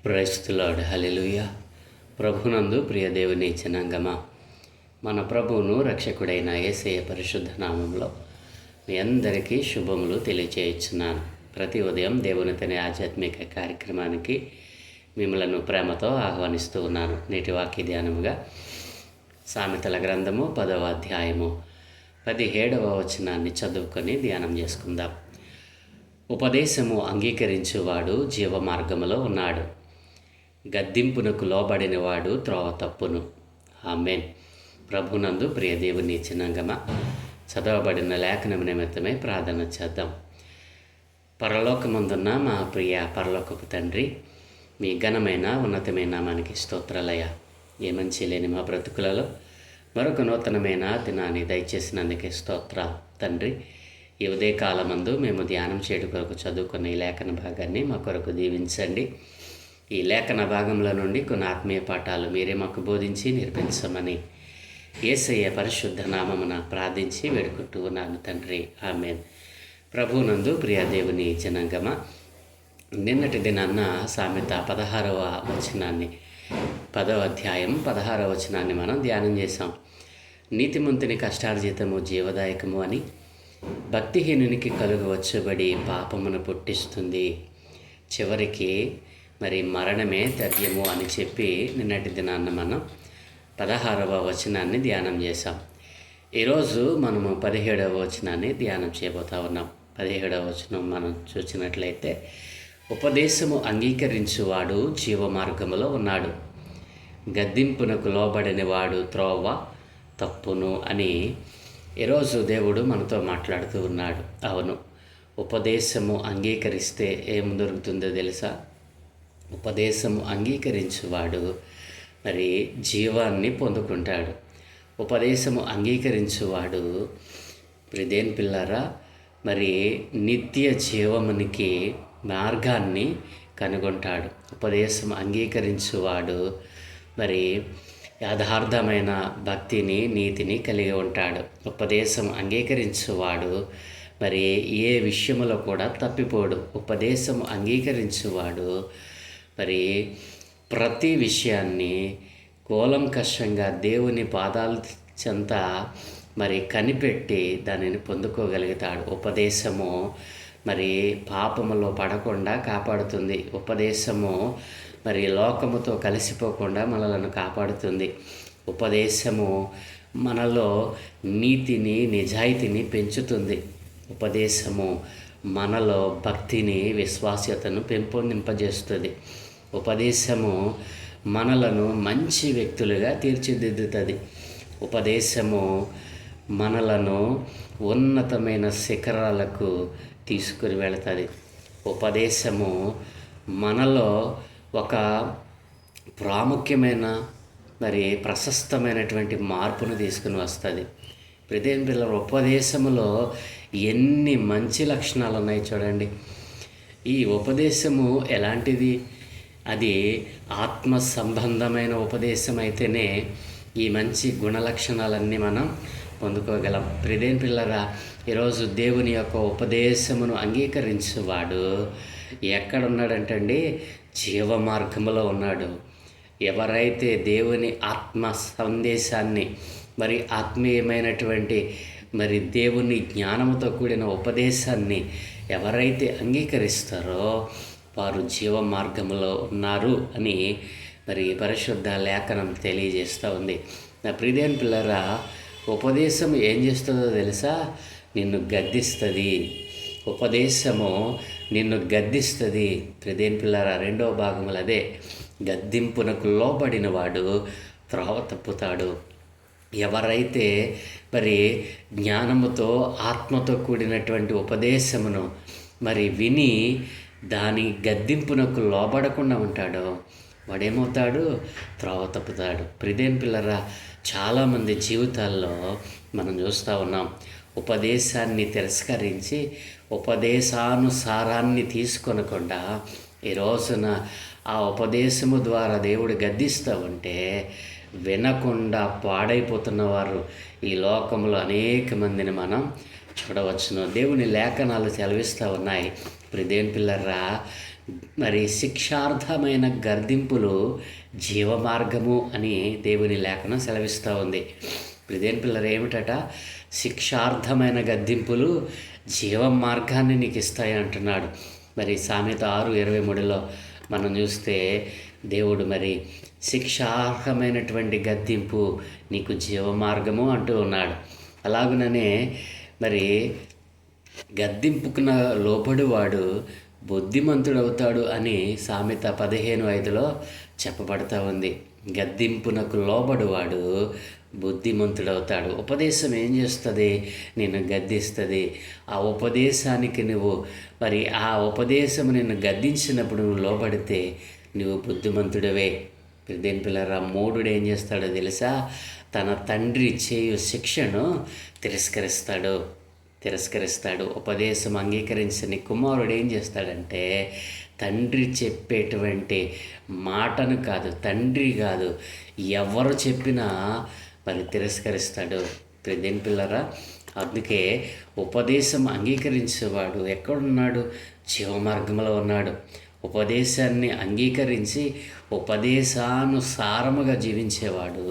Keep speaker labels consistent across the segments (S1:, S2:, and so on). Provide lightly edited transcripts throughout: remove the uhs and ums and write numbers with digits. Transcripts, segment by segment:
S1: Praise the lord. హల్లెలూయా. ప్రభునందు ప్రియ దేవుని జనాంగమా, మన ప్రభువును రక్షకుడైన యేసయ్య పరిశుద్ధ నామంలో మీ అందరికీ శుభములు తెలియజేయుచున్నాను. ప్రతి ఉదయం దేవుని తన ఆధ్యాత్మిక కార్యక్రమానికి మిమ్మలను ప్రేమతో ఆహ్వానిస్తూ ఉన్నాను. నేటి వాక్య ధ్యానముగా సామెతల గ్రంథము 10వ అధ్యాయము 17వ వచనాన్ని చదువుకొని ధ్యానం చేసుకుందాం. ఉపదేశము అంగీకరించువాడు జీవ మార్గములో ఉన్నాడు, గద్దింపునకు లోబడినవాడు త్రోవ తప్పును. ఆమేన్. ప్రభునందు ప్రియ దేవుని జనాంగమా, చదవబడిన లేఖనం నిమిత్తమై ప్రార్థన చేద్దాం. పరలోకమందున్న మా ప్రియ పరలోకపు తండ్రి, మీ ఘనమైన ఉన్నతమైన నామానికి స్తోత్రాలయ. ఏ మంచి లేని మా బ్రతుకులలో మరొక నూతనమైన దినాన్ని దయచేసినందుకే స్తోత్ర తండ్రి. ఈ ఉదయకాలమందు మేము ధ్యానం చేయడం కొరకు చదువుకున్న ఈ లేఖన భాగాన్ని మా కొరకు దీవించండి. ఈ లేఖన భాగంలో నుండి కొన్ని ఆత్మీయ పాఠాలు మీరే మాకు బోధించి నేర్పించమని యేసయ్య పరిశుద్ధ నామమున ప్రార్థించి వేడుకుంటూ ఉన్నాను తండ్రి. ఆమేన్. ప్రభునందు ప్రియ దేవుని జనాంగమా, నిన్నటి దినాన్న సామెత 16వ వచనాన్ని 10వ అధ్యాయం 16వ వచనాన్ని మనం ధ్యానం చేసాం. నీతిమంతుని కష్టార్జితము జీవదాయకము అని, భక్తిహీనునికి కలుగవచ్చుబడి పాపమును పుట్టిస్తుంది, చివరికి మరి మరణమే తథ్యము అని చెప్పి నిన్నటి దినాన్న మనం 16వ వచనాన్ని ధ్యానం చేశాం. ఈరోజు మనము 17వ వచనాన్ని ధ్యానం చేయబోతా ఉన్నాం. 17వ వచనం మనం చూసినట్లయితే, ఉపదేశము అంగీకరించువాడు జీవ మార్గములో ఉన్నాడు, గద్దింపునకు లోబడిన వాడు త్రోవ తప్పును అని ఈరోజు దేవుడు మనతో మాట్లాడుతూ ఉన్నాడు. అవును, ఉపదేశము అంగీకరిస్తే ఏం దొరుకుతుందో తెలుసా? ఉపదేశము అంగీకరించువాడు మరి జీవాన్ని పొందుకుంటాడు. ఉపదేశము అంగీకరించువాడు ప్రిదేన్ పిల్లరా మరి నిత్య జీవమునికి మార్గాన్ని కనుగొంటాడు. ఉపదేశం అంగీకరించువాడు మరి యథార్థమైన భక్తిని నీతిని కలిగి ఉంటాడు. ఉపదేశం అంగీకరించువాడు మరి ఏ విషయంలో కూడా తప్పిపోడు. ఉపదేశం అంగీకరించువాడు మరి ప్రతి విషయాన్ని కూలంకషంగా దేవుని పాదాల చెంత మరి కనిపెట్టి దానిని పొందుకోగలుగుతాడు. ఉపదేశము మరి పాపములో పడకుండా కాపాడుతుంది. ఉపదేశము మరి లోకముతో కలిసిపోకుండా మనలను కాపాడుతుంది. ఉపదేశము మనలో నీతిని నిజాయితీని పెంచుతుంది. ఉపదేశము మనలో భక్తిని విశ్వాస్యతను పెంపొందింపజేస్తుంది. ఉపదేశము మనలను మంచి వ్యక్తులుగా తీర్చిదిద్దుతుంది. ఉపదేశము మనలను ఉన్నతమైన శిఖరాలకు తీసుకుని వెళుతుంది. ఉపదేశము మనలో ఒక ప్రాముఖ్యమైన మరి ప్రశస్తమైనటువంటి మార్పును తీసుకుని వస్తుంది. ప్రతి పిల్లల ఉపదేశములో ఎన్ని మంచి లక్షణాలు ఉన్నాయి చూడండి. ఈ ఉపదేశము ఎలాంటిది? అది ఆత్మ సంబంధమైన ఉపదేశం అయితేనే ఈ మంచి గుణలక్షణాలన్నీ మనం పొందుకోగలం. ప్రిదేన్ పిల్లరా, ఈరోజు దేవుని యొక్క ఉపదేశమును అంగీకరించేవాడు ఎక్కడున్నాడంటండి? జీవ మార్గంలో ఉన్నాడు. ఎవరైతే దేవుని ఆత్మ సందేశాన్ని మరి ఆత్మీయమైనటువంటి మరి దేవుని జ్ఞానముతో కూడిన ఉపదేశాన్ని ఎవరైతే అంగీకరిస్తారో వారు జీవ మార్గంలో ఉన్నారు అని మరి పరిశుద్ధ లేఖనం తెలియజేస్తూ ఉంది. నా ప్రియదేన్ పిల్లరా, ఉపదేశం ఏం చేస్తుందో తెలుసా? నిన్ను గద్దిస్తుంది. ఉపదేశము నిన్ను గద్దిస్తుంది. ప్రియదేన్ పిల్లరా, 2వ భాగములు అదే. గద్దింపునకు లోబడిన వాడు త్రోవ తప్పుతాడు. ఎవరైతే మరి జ్ఞానముతో ఆత్మతో కూడినటువంటి ఉపదేశమును మరి విని దాని గద్దింపునకు లోబడకుండా ఉంటాడో వాడేమవుతాడు? త్రోవ తప్పుతాడు. ప్రిదేన్ పిల్లరా, చాలామంది జీవితాల్లో మనం చూస్తూ ఉన్నాం. ఉపదేశాన్ని తిరస్కరించి ఉపదేశానుసారాన్ని తీసుకొనకుండా ఈ రోజున ఆ ఉపదేశము ద్వారా దేవుడు గద్దిస్తూ ఉంటే వినకుండా పాడైపోతున్న వారు ఈ లోకంలో అనేక మందిని మనం చూడవచ్చును. దేవుని లేఖనాలు సెలవిస్తూ ఉన్నాయి. ప్రిదేన్ పిల్లరా, మరి శిక్షార్హమైన గర్దింపులు జీవమార్గము అని దేవుని లేఖనం సెలవిస్తూ ఉంది. ఇదేం పిల్లలు ఏమిటట? శిక్షార్హమైన గద్దింపులు జీవ మార్గాన్ని నీకు ఇస్తాయి అంటున్నాడు. మరి సామెత 6:23లో మనం చూస్తే దేవుడు మరి శిక్షార్హమైనటువంటి గద్దింపు నీకు జీవమార్గము అంటూ ఉన్నాడు. అలాగుననే మరి గద్దింపుకున్న లోబడివాడు బుద్ధిమంతుడవుతాడు అని సామెత 15:5లో చెప్పబడతా ఉంది. గద్దింపునకు లోబడివాడు బుద్ధిమంతుడవుతాడు. ఉపదేశం ఏం చేస్తుంది? నిన్ను గద్దిస్తుంది. ఆ ఉపదేశానికి నువ్వు మరి ఆ ఉపదేశం నిన్ను గద్దించినప్పుడు నువ్వు లోబడితే నువ్వు బుద్ధిమంతుడవే. దేని పిల్లరా, మూఢుడు ఏం చేస్తాడో తెలుసా? తన తండ్రి చేయు శిక్షను తిరస్కరిస్తాడు. ఉపదేశం అంగీకరించని కుమారుడు ఏం చేస్తాడంటే తండ్రి చెప్పేటువంటి మాటను కాదు, తండ్రి కాదు, ఎవరు చెప్పినా మరి తిరస్కరిస్తాడు. దేని పిల్లరా, అందుకే ఉపదేశం అంగీకరించేవాడు ఎక్కడున్నాడు? జీవమార్గంలో ఉన్నాడు. ఉపదేశాన్ని అంగీకరించి ఉపదేశానుసారముగా జీవించేవాడు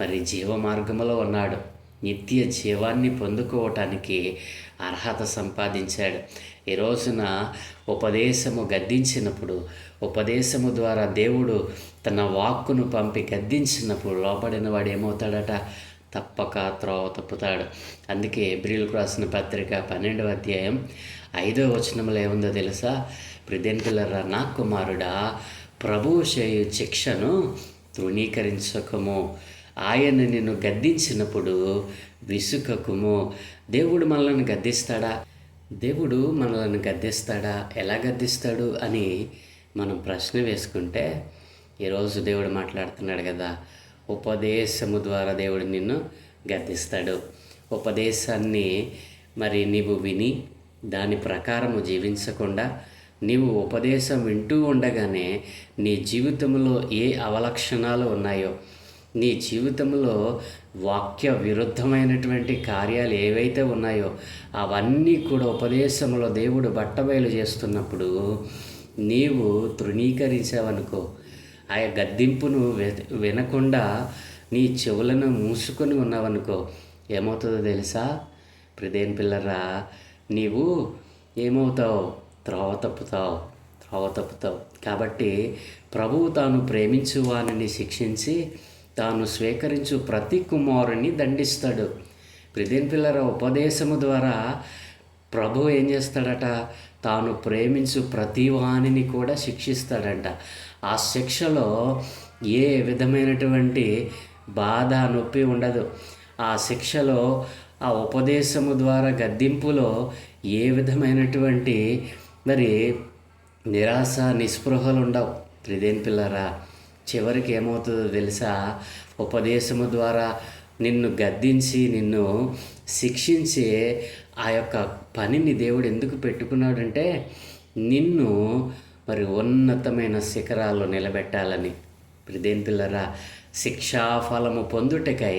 S1: మరి జీవమార్గంలో ఉన్నాడు. నిత్య జీవాన్ని పొందుకోవటానికి అర్హత సంపాదించాడు. ఈ రోజున ఉపదేశము గద్దించినప్పుడు, ఉపదేశము ద్వారా దేవుడు తన వాక్కును పంపి గద్దించినప్పుడు లోపడిన వాడు ఏమవుతాడట? తప్పక త్రోవ తప్పుతాడు. అందుకే హెబ్రీయులకు రాసిన పత్రిక 12వ అధ్యాయం 5వ వచనంలో ఏముందో తెలుసా? ప్రిదెంటులరా, నా కుమారుడా, ప్రభువు చేయు శిక్షను తృణీకరించకము, ఆయన నిన్ను గద్దించినప్పుడు విసుకకుము. దేవుడు మనల్ని గద్దిస్తాడా? ఎలా గద్దిస్తాడు అని మనం ప్రశ్న వేసుకుంటే, ఈరోజు దేవుడు మాట్లాడుతున్నాడు కదా, ఉపదేశము ద్వారా దేవుడు నిన్ను గద్దిస్తాడు. ఉపదేశాన్ని మరి నీవు విని దాని ప్రకారము జీవించకుండా నీవు ఉపదేశం వింటూ ఉండగానే నీ జీవితంలో ఏ అవలక్షణాలు ఉన్నాయో, నీ జీవితంలో వాక్య విరుద్ధమైనటువంటి కార్యాలు ఏవైతే ఉన్నాయో అవన్నీ కూడా ఉపదేశంలో దేవుడు బట్టబయలు చేస్తున్నప్పుడు నీవు తృణీకరించావనుకో, ఆ గద్దింపును వినకుండా నీ చెవులను మూసుకొని ఉన్నావనుకో, ఏమవుతుందో తెలుసా? ప్రిదేన్ పిల్లరా, నీవు ఏమవుతావు? త్రోవ తప్పుతావు. కాబట్టి ప్రభువు తాను ప్రేమించు వారిని శిక్షించి తాను స్వీకరించు ప్రతి కుమారుని దండిస్తాడు. ప్రిదేన్ పిల్లరా, ఉపదేశము ద్వారా ప్రభువు ఏం చేస్తాడట? తాను ప్రేమించు ప్రతి వాణిని కూడా శిక్షిస్తాడంట. ఆ శిక్షలో ఏ విధమైనటువంటి బాధ, నొప్పి ఉండదు. ఆ శిక్షలో, ఆ ఉపదేశము ద్వారా గద్దింపులో ఏ విధమైనటువంటి మరి నిరాశ, నిస్పృహలు ఉండవు. ప్రిదేన్ పిల్లరా, చివరికి ఏమవుతుందో తెలుసా? ఉపదేశము ద్వారా నిన్ను గద్దించి నిన్ను శిక్షించే ఆ యొక్క పనిని దేవుడు ఎందుకు పెట్టుకున్నాడంటే నిన్ను మరి ఉన్నతమైన శిఖరాల్లో నిలబెట్టాలని. ప్రిదేన్ పిల్లరా, శిక్షాఫలము పొందుటకై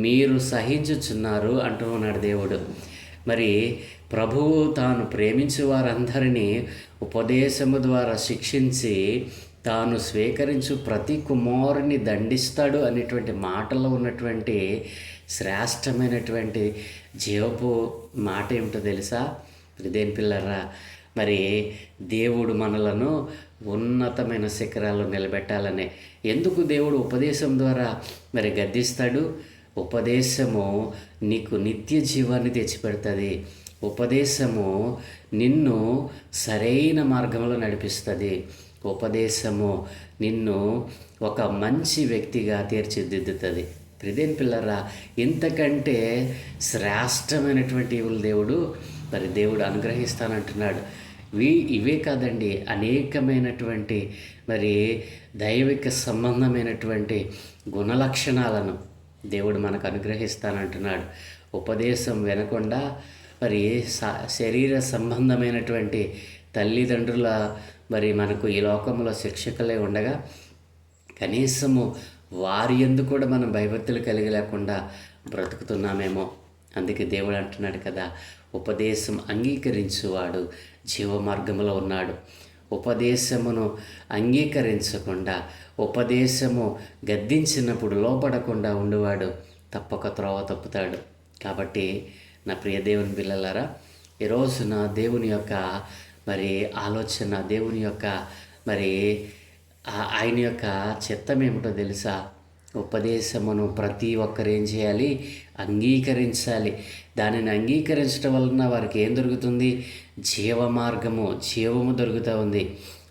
S1: మీరు సహించుచున్నారు అంటూ ఉన్నాడు దేవుడు. మరి ప్రభువు తాను ప్రేమించు వారందరినీ ఉపదేశము ద్వారా శిక్షించి తాను స్వీకరించు ప్రతి కుమారుని దండిస్తాడు అనేటువంటి మాటలో ఉన్నటువంటి శ్రేష్టమైనటువంటి జీవపు మాట ఏమిటో తెలుసా? ప్రిదేన్ పిల్లరా, మరి దేవుడు మనలను ఉన్నతమైన శిఖరాల్లో నిలబెట్టాలనే. ఎందుకు దేవుడు ఉపదేశం ద్వారా మరి గద్దిస్తాడు? ఉపదేశము నీకు నిత్య జీవాన్ని తెచ్చిపెడుతుంది. ఉపదేశము నిన్ను సరైన మార్గంలో నడిపిస్తుంది. ఉపదేశము నిన్ను ఒక మంచి వ్యక్తిగా తీర్చిదిద్దుతుంది. ప్రిదేన్ పిల్లరా, ఇంతకంటే శ్రేష్టమైనటువంటి దేవుడు అనుగ్రహిస్తానంటున్నాడు. ఇవే కాదండి, అనేకమైనటువంటి మరి దైవిక సంబంధమైనటువంటి గుణలక్షణాలను దేవుడు మనకు అనుగ్రహిస్తానంటున్నాడు. ఉపదేశం వినకుండా మరి శరీర సంబంధమైనటువంటి తల్లిదండ్రుల మరి మనకు ఈ లోకంలో శిక్షకులే ఉండగా కనీసము వారి యందు కూడా మనం భయభక్తులు కలిగి లేకుండా బ్రతుకుతున్నామేమో. అందుకే దేవుడు అంటున్నాడు కదా, ఉపదేశం అంగీకరించువాడు జీవ మార్గంలో ఉన్నాడు. ఉపదేశమును అంగీకరించకుండా, ఉపదేశము గద్దించినప్పుడు లోపడకుండా ఉండువాడు తప్పక త్రోవ తప్పుతాడు. కాబట్టి నా ప్రియ దేవుని పిల్లలారా, ఈ రోజున దేవుని యొక్క మరి ఆలోచన, దేవుని యొక్క మరి ఆయన యొక్క చిత్తం ఏమిటో తెలుసా? ఉపదేశమును ప్రతి ఒక్కరు ఏం చేయాలి? అంగీకరించాలి. దానిని అంగీకరించడం వలన వారికి ఏం దొరుకుతుంది? జీవమార్గము, జీవము దొరుకుతూ ఉంది.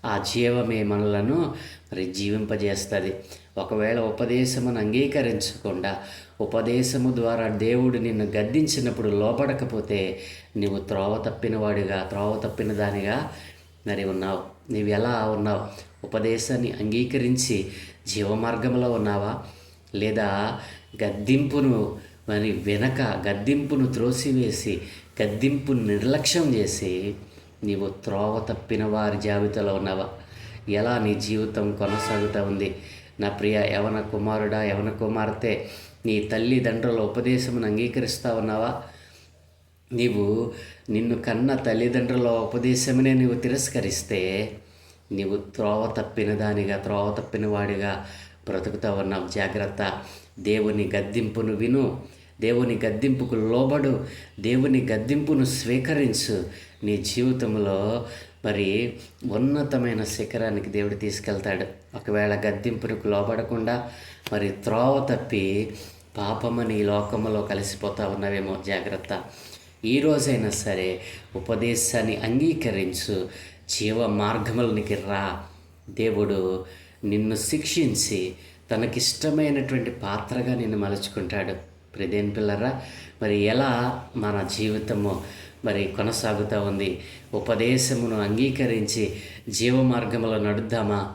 S1: ఆ జీవమే మనలను మరి జీవింపజేస్తుంది. ఒకవేళ ఉపదేశమును అంగీకరించకుండా, ఉపదేశము ద్వారా దేవుడు నిన్ను గద్దించినప్పుడు లోపడకపోతే నీవు త్రోవ తప్పిన దానిగా మరి ఉన్నావు. నీవు ఎలా ఉన్నావు? ఉపదేశాన్ని అంగీకరించి జీవమార్గంలో ఉన్నావా? లేదా గద్దింపును మరి గద్దింపును త్రోసివేసి, గద్దింపును నిర్లక్ష్యం చేసి నీవు త్రోవ తప్పిన వారి జాబితాలో ఉన్నావా? ఎలా నీ జీవితం కొనసాగుతూ ఉంది? నా ప్రియ యవన కుమారుడా, యవన కుమార్తె, నీ తల్లిదండ్రుల ఉపదేశమును అంగీకరిస్తూ ఉన్నావా? నిన్ను కన్న తల్లిదండ్రుల ఉపదేశమునే నీవు తిరస్కరిస్తే నీవు త్రోవ తప్పిన వాడిగా బ్రతుకుతా ఉన్నావు. జాగ్రత్త. దేవుని గద్దింపును విను, దేవుని గద్దింపుకు లోబడు, దేవుని గద్దింపును స్వీకరించు. నీ జీవితంలో మరి ఉన్నతమైన శిఖరానికి దేవుడు తీసుకెళ్తాడు. ఒకవేళ గద్దింపునకు లోబడకుండా మరి త్రోవ తప్పి పాపమని ఈ లోకంలో కలిసిపోతా ఉన్నావేమో. జాగ్రత్త. ఈ రోజైనా సరే ఉపదేశాన్ని అంగీకరించు, జీవ మార్గములనికి రా. దేవుడు నిన్ను శిక్షించి తనకిష్టమైనటువంటి పాత్రగా నిన్ను మలుచుకుంటాడు. ప్రియదేని పిల్లరా, మరి ఎలా మన జీవితము మరి కొనసాగుతూ ఉంది? ఉపదేశమును అంగీకరించి జీవ మార్గంలో నడుద్దామా?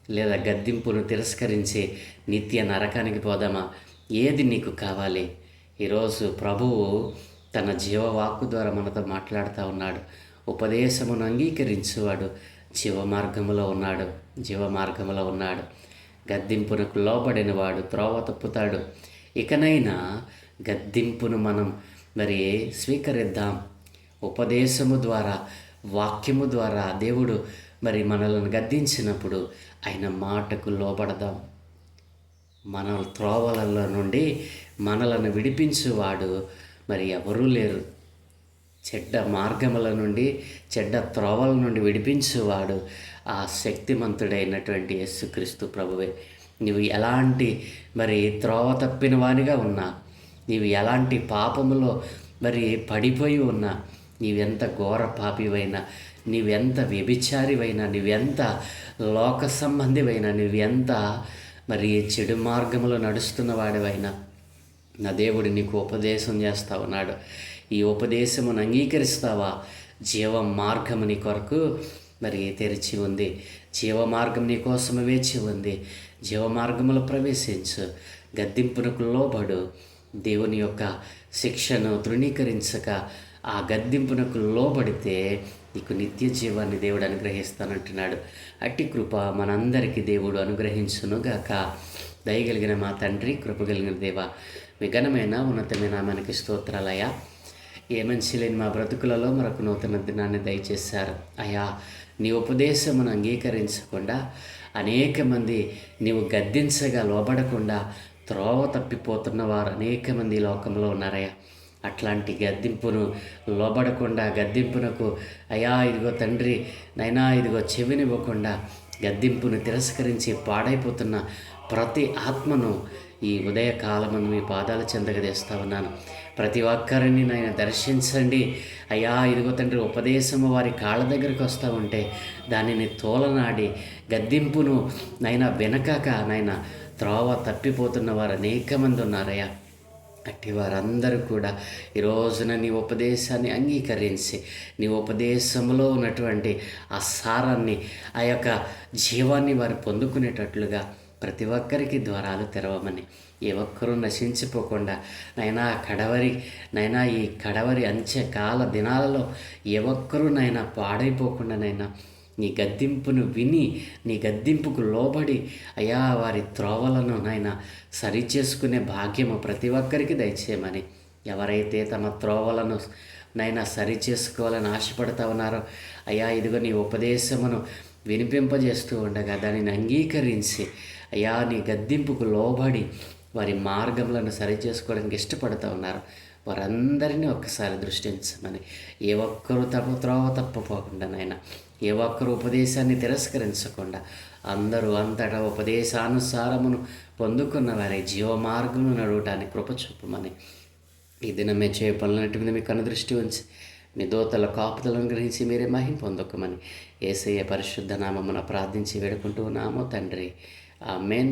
S1: లేదా గద్దింపును తిరస్కరించి నిత్య నరకానికి పోదామా? ఏది నీకు కావాలి? ఈరోజు ప్రభువు తన జీవవాక్కు ద్వారా మనతో మాట్లాడుతూ ఉన్నాడు. ఉపదేశమును అంగీకరించువాడు జీవ మార్గములో ఉన్నాడు. గద్దింపునకు లోబడిన వాడు త్రోవ తప్పుతాడు. ఇకనైనా గద్దింపును మనం మరి స్వీకరిద్దాం. ఉపదేశము ద్వారా, వాక్యము ద్వారా దేవుడు మరి మనలను గద్దించినప్పుడు ఆయన మాటకు లోబడదాం. మన త్రోవలలో నుండి మనలను విడిపించువాడు మరి ఎవరూ లేరు. చెడ్డ మార్గముల నుండి, చెడ్డ త్రోవల నుండి విడిపించువాడు ఆ శక్తిమంతుడైనటువంటి యేసుక్రీస్తు ప్రభువే. నీవు ఎలాంటి మరి త్రోవ తప్పిన వానిగా ఉన్నా, నీవు ఎలాంటి పాపములో మరి పడిపోయి ఉన్నా, నీవెంత ఘోర పాపివైనా, నీవెంత వ్యభిచారివైనా, నీవెంత లోక సంబంధివైనా, నీవెంత మరి చెడు మార్గంలో నడుస్తున్న వాడివైనా, నా దేవుడు నీకు ఉపదేశం చేస్తా ఉన్నాడు. ఈ ఉపదేశమును అంగీకరిస్తావా? జీవ మార్గము నీ కొరకు మరి తెరిచి ఉంది. జీవ మార్గం నీ కోసం వేచి ఉంది. జీవ మార్గములో ప్రవేశించు. గద్దింపునకు లోబడు. దేవుని యొక్క శిక్షను తృణీకరించక ఆ గద్దింపునకు లోబడితే నీకు నిత్య జీవాన్ని దేవుడు అనుగ్రహిస్తానంటున్నాడు. అట్టి కృప మనందరికీ దేవుడు అనుగ్రహించునుగాక. దయగలిగిన మా తండ్రి, కృపగలిగిన దేవ, మీ ఘనమైన ఉన్నతమైన నామానికి స్తోత్రాలయ్యా. ఏ మంచి లేని మా బ్రతుకులలో మరొక నూతన దినాన్ని దయచేశారు అయ్యా. నీ ఉపదేశమును అంగీకరించకుండా అనేక మంది నీవు గద్దించగా లోబడకుండా త్రోవ తప్పిపోతున్న వారు అనేక మంది లోకంలో ఉన్నారయ్యా. అట్లాంటి గద్దింపును లోబడకుండా, గద్దింపునకు అయ్యా ఇదిగో తండ్రి నైనా ఇదిగో చెవినివ్వకుండా గద్దింపును తిరస్కరించి పాడైపోతున్న ప్రతి ఆత్మను ఈ ఉదయకాలమును మీ పాదాల చెందగా తెస్తా ఉన్నాను. ప్రతి ఒక్కరిని నాయన దర్శించండి అయ్యా. ఇదిగో తండ్రి ఉపదేశము వారి కాళ్ళ దగ్గరికి వస్తూ ఉంటే దానిని తోలనాడి గద్దింపును నైనా వెనకాక నాయన త్రోవ తప్పిపోతున్న వారు అనేక మంది ఉన్నారయ్యా. అట్టి వారందరూ కూడా ఈ రోజున నీ ఉపదేశాన్ని అంగీకరించి, నీ ఉపదేశంలో ఉన్నటువంటి ఆ సారాన్ని, ఆ యొక్క జీవాన్ని వారు పొందుకునేటట్లుగా ప్రతి ఒక్కరికి ద్వారాలు తెరవమని, ఏ ఒక్కరూ నశించిపోకుండా నైనా ఈ కడవరి అంత్యకాల దినాలలో ఏ ఒక్కరూ నైనా పాడైపోకుండా నైనా నీ గద్దింపును విని, నీ గద్దింపుకు లోబడి అయ్యా వారి త్రోవలను నైనా సరిచేసుకునే భాగ్యము ప్రతి ఒక్కరికి దయచేయమని, ఎవరైతే తమ త్రోవలను నైనా సరిచేసుకోవాలని ఆశపడతా ఉన్నారో అయ్యా ఇదిగో నీ ఉపదేశమును వినిపింపజేస్తూ ఉండగా దానిని అంగీకరించి అయ్యా నీ గద్దింపుకు లోబడి వారి మార్గములను సరిచేసుకోవడానికి ఇష్టపడుతూ ఉన్నారు. వారందరినీ ఒక్కసారి దృష్టించమని, ఏ ఒక్కరూ త్రోవ తప్పపోకుండా నాయన, ఏ ఒక్కరు ఉపదేశాన్ని తిరస్కరించకుండా అందరూ అంతటా ఉపదేశానుసారమును పొందుకున్న వారి జీవ మార్గమును నడవటానికి కృప చూపమని, ఈ దినమే చేయ పనులన్నిటి మీద మీకు అనుదృష్టి ఉంచి మీ దోతల కాపుదలను గ్రహించి మీరే మహిం పొందుకోమని యేసయ్య పరిశుద్ధ నామమున ప్రార్థించి వేడుకుంటూ ఉన్నాము తండ్రి. Amen,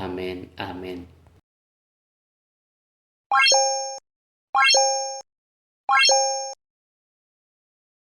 S1: amen, amen.